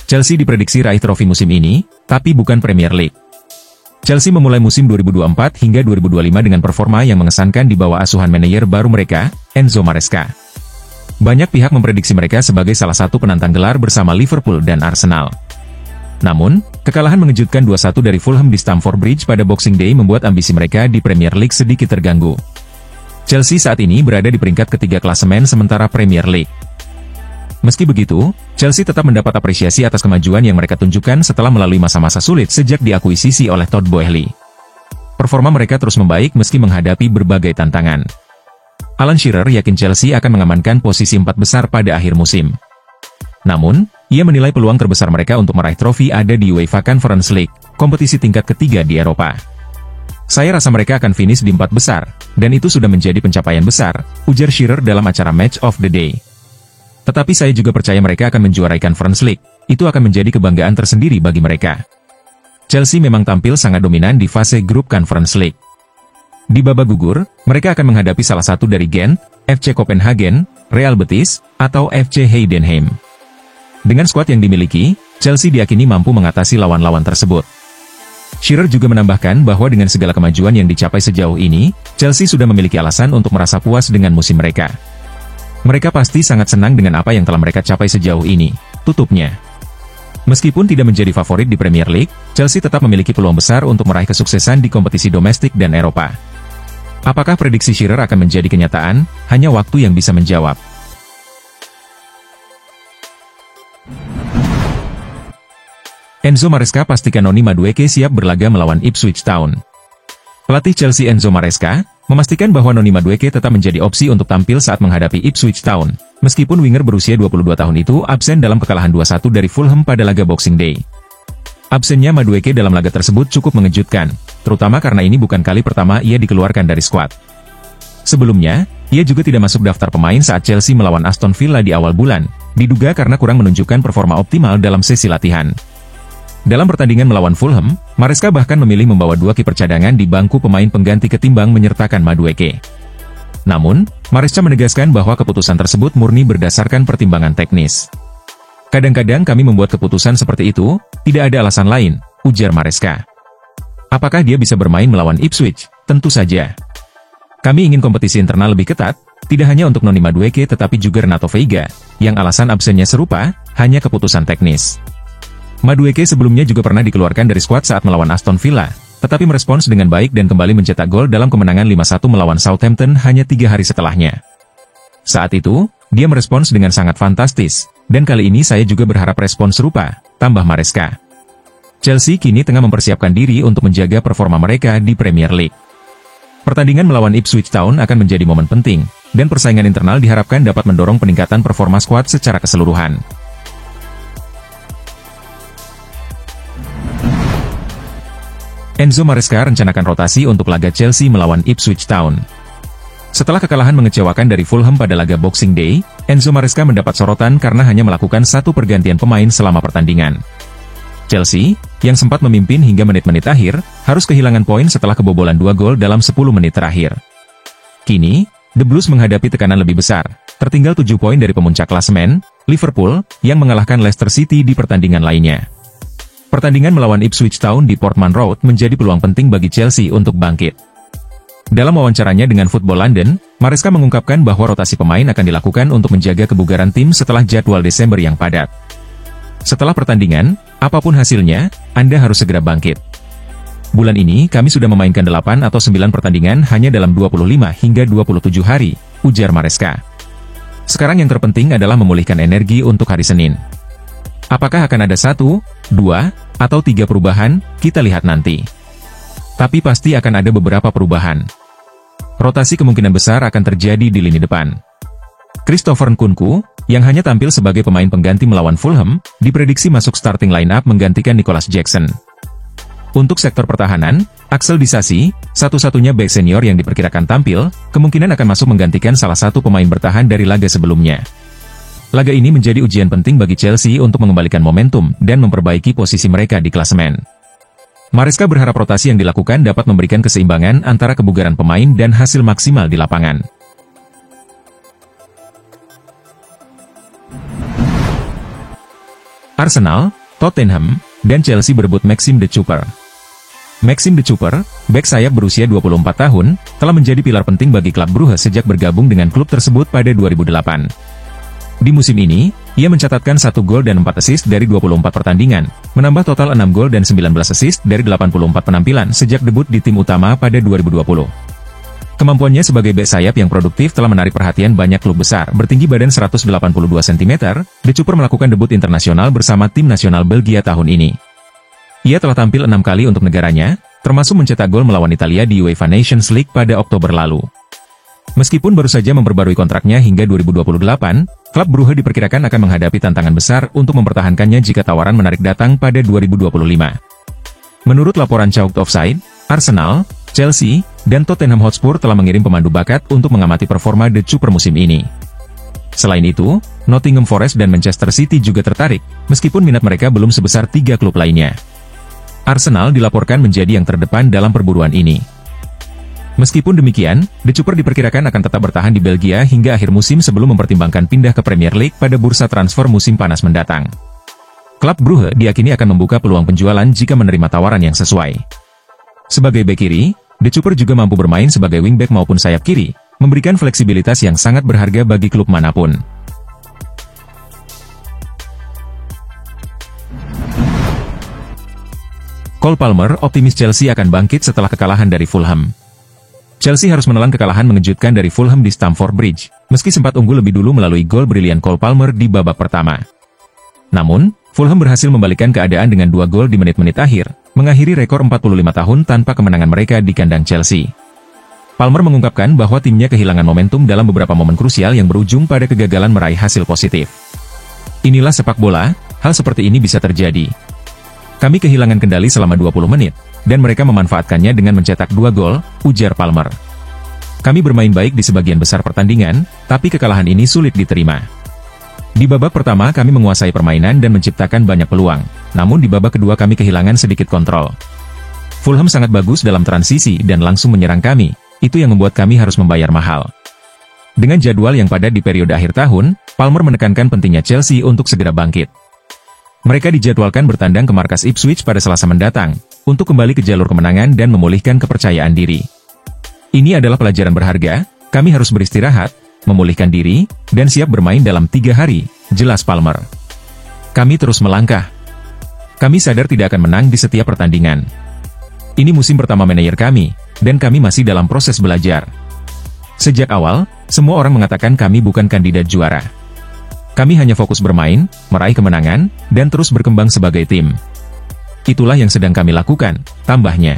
Chelsea diprediksi raih trofi musim ini, tapi bukan Premier League. Chelsea memulai musim 2024 hingga 2025 dengan performa yang mengesankan di bawah asuhan manajer baru mereka, Enzo Maresca. Banyak pihak memprediksi mereka sebagai salah satu penantang gelar bersama Liverpool dan Arsenal. Namun, kekalahan mengejutkan 2-1 dari Fulham di Stamford Bridge pada Boxing Day membuat ambisi mereka di Premier League sedikit terganggu. Chelsea saat ini berada di peringkat ketiga klasemen sementara Premier League. Meski begitu, Chelsea tetap mendapat apresiasi atas kemajuan yang mereka tunjukkan setelah melalui masa-masa sulit sejak diakuisisi oleh Todd Boehly. Performa mereka terus membaik meski menghadapi berbagai tantangan. Alan Shearer yakin Chelsea akan mengamankan posisi 4 besar pada akhir musim. Namun, ia menilai peluang terbesar mereka untuk meraih trofi ada di UEFA Conference League, kompetisi tingkat ketiga di Eropa. Saya rasa mereka akan finish di 4 besar, dan itu sudah menjadi pencapaian besar, ujar Shearer dalam acara Match of the Day. Tetapi saya juga percaya mereka akan menjuarai Conference League, itu akan menjadi kebanggaan tersendiri bagi mereka. Chelsea memang tampil sangat dominan di fase grup Conference League. Di babak gugur, mereka akan menghadapi salah satu dari Gent, FC Copenhagen, Real Betis, atau FC Heidenheim. Dengan skuad yang dimiliki, Chelsea diyakini mampu mengatasi lawan-lawan tersebut. Shearer juga menambahkan bahwa dengan segala kemajuan yang dicapai sejauh ini, Chelsea sudah memiliki alasan untuk merasa puas dengan musim mereka. Mereka pasti sangat senang dengan apa yang telah mereka capai sejauh ini, tutupnya. Meskipun tidak menjadi favorit di Premier League, Chelsea tetap memiliki peluang besar untuk meraih kesuksesan di kompetisi domestik dan Eropa. Apakah prediksi Shearer akan menjadi kenyataan? Hanya waktu yang bisa menjawab. Enzo Maresca pastikan Noni Madueke siap berlaga melawan Ipswich Town. Pelatih Chelsea Enzo Maresca memastikan bahwa Noni Madueke tetap menjadi opsi untuk tampil saat menghadapi Ipswich Town, meskipun winger berusia 22 tahun itu absen dalam kekalahan 2-1 dari Fulham pada laga Boxing Day. Absennya Madueke dalam laga tersebut cukup mengejutkan, terutama karena ini bukan kali pertama ia dikeluarkan dari skuad. Sebelumnya, ia juga tidak masuk daftar pemain saat Chelsea melawan Aston Villa di awal bulan, diduga karena kurang menunjukkan performa optimal dalam sesi latihan. Dalam pertandingan melawan Fulham, Maresca bahkan memilih membawa 2 kiper cadangan di bangku pemain pengganti ketimbang menyertakan Madueke. Namun, Maresca menegaskan bahwa keputusan tersebut murni berdasarkan pertimbangan teknis. Kadang-kadang kami membuat keputusan seperti itu, tidak ada alasan lain, ujar Maresca. Apakah dia bisa bermain melawan Ipswich? Tentu saja. Kami ingin kompetisi internal lebih ketat, tidak hanya untuk Noni Madueke tetapi juga Renato Veiga, yang alasan absennya serupa, hanya keputusan teknis. Madueke sebelumnya juga pernah dikeluarkan dari skuad saat melawan Aston Villa, tetapi merespons dengan baik dan kembali mencetak gol dalam kemenangan 5-1 melawan Southampton hanya 3 hari setelahnya. Saat itu, dia merespons dengan sangat fantastis, dan kali ini saya juga berharap respons serupa, tambah Maresca. Chelsea kini tengah mempersiapkan diri untuk menjaga performa mereka di Premier League. Pertandingan melawan Ipswich Town akan menjadi momen penting, dan persaingan internal diharapkan dapat mendorong peningkatan performa skuad secara keseluruhan. Enzo Maresca rencanakan rotasi untuk laga Chelsea melawan Ipswich Town. Setelah kekalahan mengecewakan dari Fulham pada laga Boxing Day, Enzo Maresca mendapat sorotan karena hanya melakukan 1 pergantian pemain selama pertandingan. Chelsea, yang sempat memimpin hingga menit-menit akhir, harus kehilangan poin setelah kebobolan 2 gol dalam 10 menit terakhir. Kini, The Blues menghadapi tekanan lebih besar, tertinggal 7 poin dari pemuncak klasemen, Liverpool, yang mengalahkan Leicester City di pertandingan lainnya. Pertandingan melawan Ipswich Town di Portman Road menjadi peluang penting bagi Chelsea untuk bangkit. Dalam wawancaranya dengan Football London, Maresca mengungkapkan bahwa rotasi pemain akan dilakukan untuk menjaga kebugaran tim setelah jadwal Desember yang padat. Setelah pertandingan, apapun hasilnya, Anda harus segera bangkit. Bulan ini kami sudah memainkan 8 atau 9 pertandingan hanya dalam 25 hingga 27 hari, ujar Maresca. Sekarang yang terpenting adalah memulihkan energi untuk hari Senin. Apakah akan ada 1, 2, atau 3 perubahan, kita lihat nanti. Tapi pasti akan ada beberapa perubahan. Rotasi kemungkinan besar akan terjadi di lini depan. Christopher Nkunku, yang hanya tampil sebagai pemain pengganti melawan Fulham, diprediksi masuk starting line-up menggantikan Nicholas Jackson. Untuk sektor pertahanan, Axel Disasi, satu-satunya bek senior yang diperkirakan tampil, kemungkinan akan masuk menggantikan salah satu pemain bertahan dari laga sebelumnya. Laga ini menjadi ujian penting bagi Chelsea untuk mengembalikan momentum dan memperbaiki posisi mereka di klasemen. Maresca berharap rotasi yang dilakukan dapat memberikan keseimbangan antara kebugaran pemain dan hasil maksimal di lapangan. Arsenal, Tottenham, dan Chelsea berebut Maxime de Cooper. Maxime de Cooper, bek sayap berusia 24 tahun, telah menjadi pilar penting bagi klub Brugge sejak bergabung dengan klub tersebut pada 2008. Di musim ini, ia mencatatkan 1 gol dan 4 assist dari 24 pertandingan, menambah total 6 gol dan 19 assist dari 84 penampilan sejak debut di tim utama pada 2020. Kemampuannya sebagai bek sayap yang produktif telah menarik perhatian banyak klub besar. Bertinggi badan 182 cm, de Cooper melakukan debut internasional bersama tim nasional Belgia tahun ini. Ia telah tampil 6 kali untuk negaranya, termasuk mencetak gol melawan Italia di UEFA Nations League pada Oktober lalu. Meskipun baru saja memperbarui kontraknya hingga 2028, klub Brugge diperkirakan akan menghadapi tantangan besar untuk mempertahankannya jika tawaran menarik datang pada 2025. Menurut laporan Chalked Offside, Arsenal, Chelsea, dan Tottenham Hotspur telah mengirim pemandu bakat untuk mengamati performa de Cooper musim ini. Selain itu, Nottingham Forest dan Manchester City juga tertarik, meskipun minat mereka belum sebesar 3 klub lainnya. Arsenal dilaporkan menjadi yang terdepan dalam perburuan ini. Meskipun demikian, de Cooper diperkirakan akan tetap bertahan di Belgia hingga akhir musim sebelum mempertimbangkan pindah ke Premier League pada bursa transfer musim panas mendatang. Klub Brugge diyakini akan membuka peluang penjualan jika menerima tawaran yang sesuai. Sebagai bek kiri, de Cooper juga mampu bermain sebagai wingback maupun sayap kiri, memberikan fleksibilitas yang sangat berharga bagi klub manapun. Cole Palmer optimis Chelsea akan bangkit setelah kekalahan dari Fulham. Chelsea harus menelan kekalahan mengejutkan dari Fulham di Stamford Bridge, meski sempat unggul lebih dulu melalui gol brilian Cole Palmer di babak pertama. Namun, Fulham berhasil membalikkan keadaan dengan 2 gol di menit-menit akhir, mengakhiri rekor 45 tahun tanpa kemenangan mereka di kandang Chelsea. Palmer mengungkapkan bahwa timnya kehilangan momentum dalam beberapa momen krusial yang berujung pada kegagalan meraih hasil positif. Inilah sepak bola, hal seperti ini bisa terjadi. Kami kehilangan kendali selama 20 menit, dan mereka memanfaatkannya dengan mencetak 2 gol, ujar Palmer. Kami bermain baik di sebagian besar pertandingan, tapi kekalahan ini sulit diterima. Di babak pertama kami menguasai permainan dan menciptakan banyak peluang, namun di babak kedua kami kehilangan sedikit kontrol. Fulham sangat bagus dalam transisi dan langsung menyerang kami, itu yang membuat kami harus membayar mahal. Dengan jadwal yang padat di periode akhir tahun, Palmer menekankan pentingnya Chelsea untuk segera bangkit. Mereka dijadwalkan bertandang ke markas Ipswich pada Selasa mendatang, untuk kembali ke jalur kemenangan dan memulihkan kepercayaan diri. Ini adalah pelajaran berharga, kami harus beristirahat, memulihkan diri, dan siap bermain dalam 3 hari, jelas Palmer. Kami terus melangkah. Kami sadar tidak akan menang di setiap pertandingan. Ini musim pertama manajer kami, dan kami masih dalam proses belajar. Sejak awal, semua orang mengatakan kami bukan kandidat juara. Kami hanya fokus bermain, meraih kemenangan, dan terus berkembang sebagai tim. Itulah yang sedang kami lakukan, tambahnya.